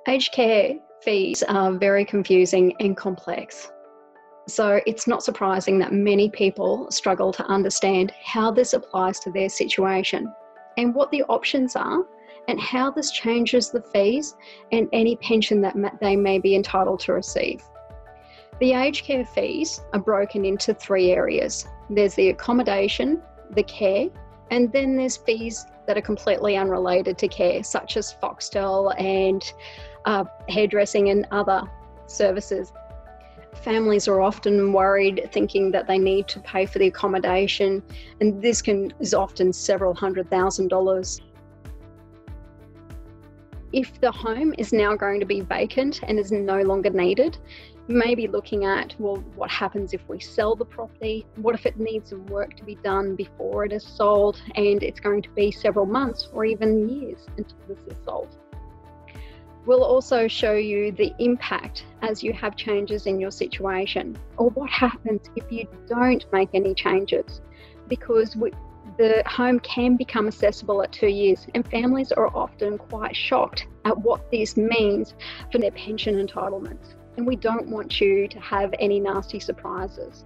Aged care fees are very confusing and complex. So it's not surprising that many people struggle to understand how this applies to their situation and what the options are and how this changes the fees and any pension that they may be entitled to receive. The aged care fees are broken into three areas. There's the accommodation, the care, and then there's fees that are completely unrelated to care, such as Foxtel and hairdressing and other services. Families are often worried, thinking that they need to pay for the accommodation, and this is often several $100,000. If the home is now going to be vacant and is no longer needed, you may be looking at, well, what happens if we sell the property? What if it needs some work to be done before it is sold and it's going to be several months or even years until this is sold? We'll also show you the impact as you have changes in your situation, or what happens if you don't make any changes, because the home can become assessable at 2 years, and families are often quite shocked at what this means for their pension entitlements. And we don't want you to have any nasty surprises.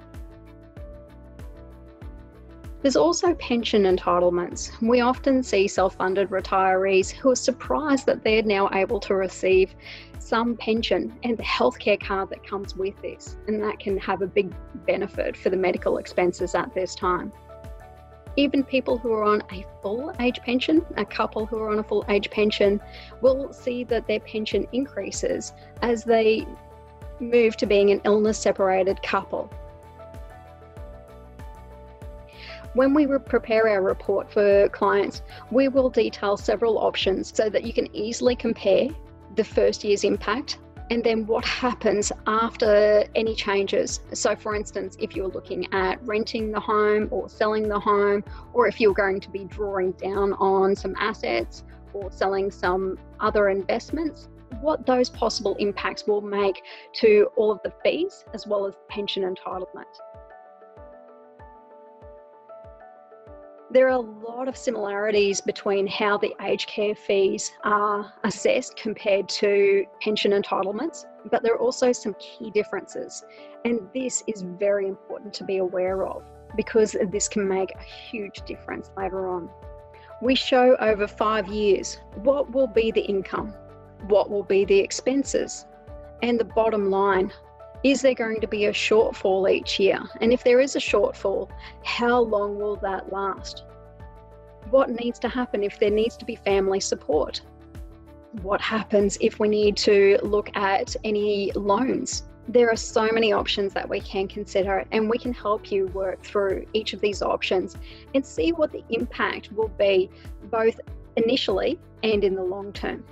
There's also pension entitlements. We often see self-funded retirees who are surprised that they're now able to receive some pension and the healthcare card that comes with this, and that can have a big benefit for the medical expenses at this time. Even people who are on a full age pension, a couple who are on a full age pension, will see that their pension increases as they move to being an illness-separated couple. When we prepare our report for clients, we will detail several options so that you can easily compare the first year's impact and then what happens after any changes. So for instance, if you're looking at renting the home or selling the home, or if you're going to be drawing down on some assets or selling some other investments, what those possible impacts will make to all of the fees as well as pension entitlement. There are a lot of similarities between how the aged care fees are assessed compared to pension entitlements, but there are also some key differences. And this is very important to be aware of because this can make a huge difference later on. We show over 5 years what will be the income, what will be the expenses, and the bottom line. Is there going to be a shortfall each year? And if there is a shortfall, how long will that last? What needs to happen if there needs to be family support? What happens if we need to look at any loans? There are so many options that we can consider, and we can help you work through each of these options and see what the impact will be both initially and in the long term.